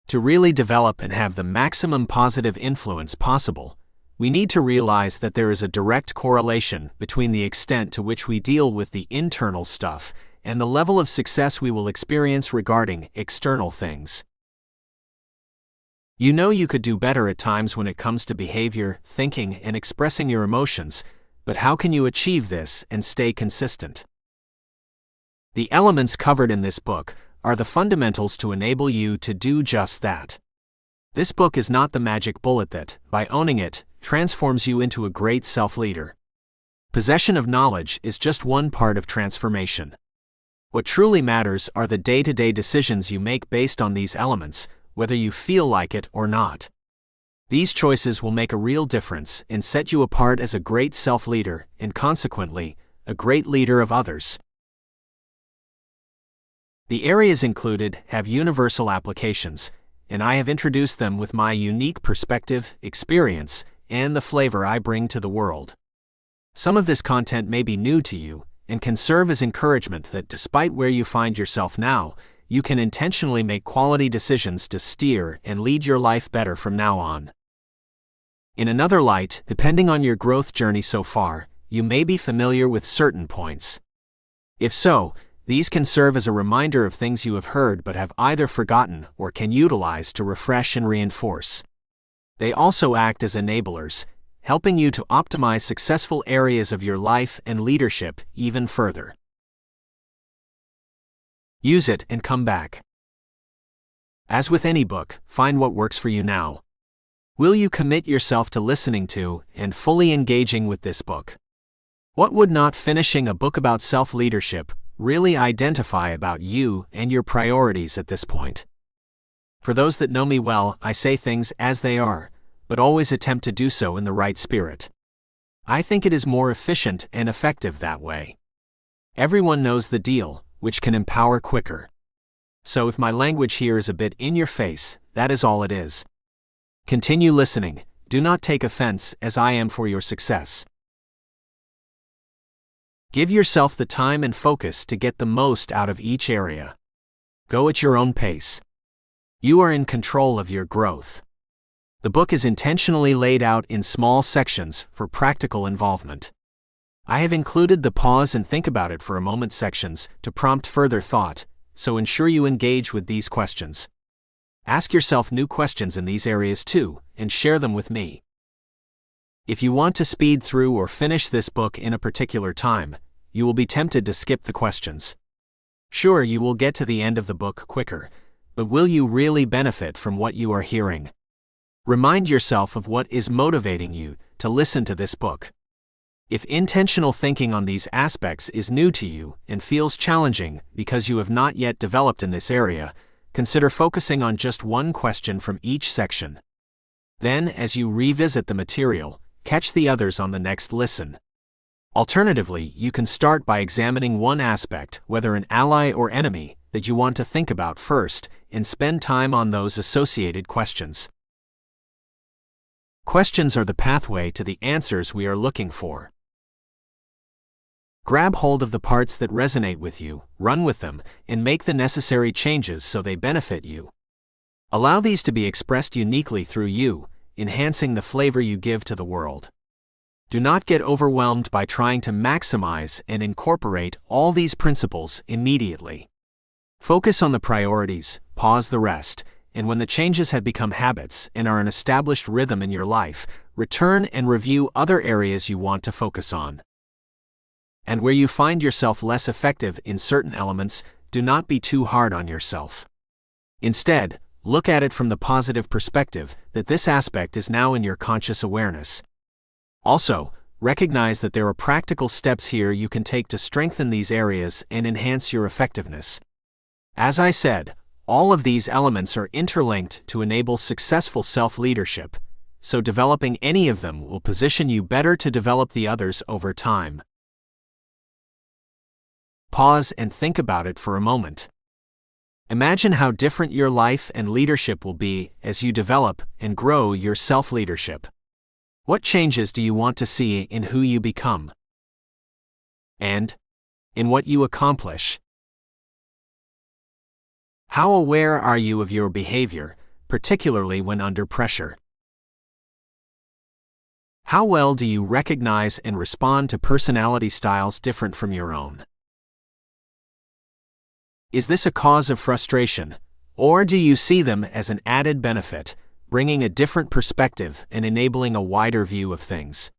To really develop and have the maximum positive influence possible, we need to realize that there is a direct correlation between the extent to which we deal with the internal stuff and the level of success we will experience regarding external things. You know you could do better at times when it comes to behavior, thinking, and expressing your emotions, but how can you achieve this and stay consistent? The elements covered in this book are the fundamentals to enable you to do just that. This book is not the magic bullet that, by owning it, transforms you into a great self-leader. Possession of knowledge is just one part of transformation. What truly matters are the day-to-day decisions you make based on these elements, whether you feel like it or not. These choices will make a real difference and set you apart as a great self-leader and, consequently, a great leader of others. The areas included have universal applications, and I have introduced them with my unique perspective, experience, and the flavor I bring to the world. Some of this content may be new to you and can serve as encouragement that despite where you find yourself now, you can intentionally make quality decisions to steer and lead your life better from now on. In another light, depending on your growth journey so far, you may be familiar with certain points. If so, these can serve as a reminder of things you have heard but have either forgotten or can utilize to refresh and reinforce. They also act as enablers, helping you to optimize successful areas of your life and leadership even further. Use it and come back. As with any book, find what works for you now. Will you commit yourself to listening to and fully engaging with this book? What would not finishing a book about self-leadership really identify about you and your priorities at this point? For those that know me well, I say things as they are, but always attempt to do so in the right spirit. I think it is more efficient and effective that way. Everyone knows the deal, which can empower quicker. So if my language here is a bit in your face, that is all it is. Continue listening, do not take offense as I am for your success. Give yourself the time and focus to get the most out of each area. Go at your own pace. You are in control of your growth. The book is intentionally laid out in small sections for practical involvement. I have included the pause and think about it for a moment sections to prompt further thought, so ensure you engage with these questions. Ask yourself new questions in these areas too, and share them with me. If you want to speed through or finish this book in a particular time, you will be tempted to skip the questions. Sure, you will get to the end of the book quicker, but will you really benefit from what you are hearing? Remind yourself of what is motivating you to listen to this book. If intentional thinking on these aspects is new to you and feels challenging because you have not yet developed in this area, consider focusing on just one question from each section. Then, as you revisit the material, catch the others on the next listen. Alternatively, you can start by examining one aspect, whether an ally or enemy, that you want to think about first, and spend time on those associated questions. Questions are the pathway to the answers we are looking for. Grab hold of the parts that resonate with you, run with them, and make the necessary changes so they benefit you. Allow these to be expressed uniquely through you, enhancing the flavor you give to the world. Do not get overwhelmed by trying to maximize and incorporate all these principles immediately. Focus on the priorities, pause the rest, and when the changes have become habits and are an established rhythm in your life, return and review other areas you want to focus on. And where you find yourself less effective in certain elements, do not be too hard on yourself. Instead, look at it from the positive perspective that this aspect is now in your conscious awareness. Also, recognize that there are practical steps here you can take to strengthen these areas and enhance your effectiveness. As I said, all of these elements are interlinked to enable successful self-leadership, so developing any of them will position you better to develop the others over time. Pause and think about it for a moment. Imagine how different your life and leadership will be as you develop and grow your self-leadership. What changes do you want to see in who you become? And in what you accomplish? How aware are you of your behavior, particularly when under pressure. How well do you recognize and respond to personality styles different from your own? Is this a cause of frustration, or do you see them as an added benefit, bringing a different perspective and enabling a wider view of things?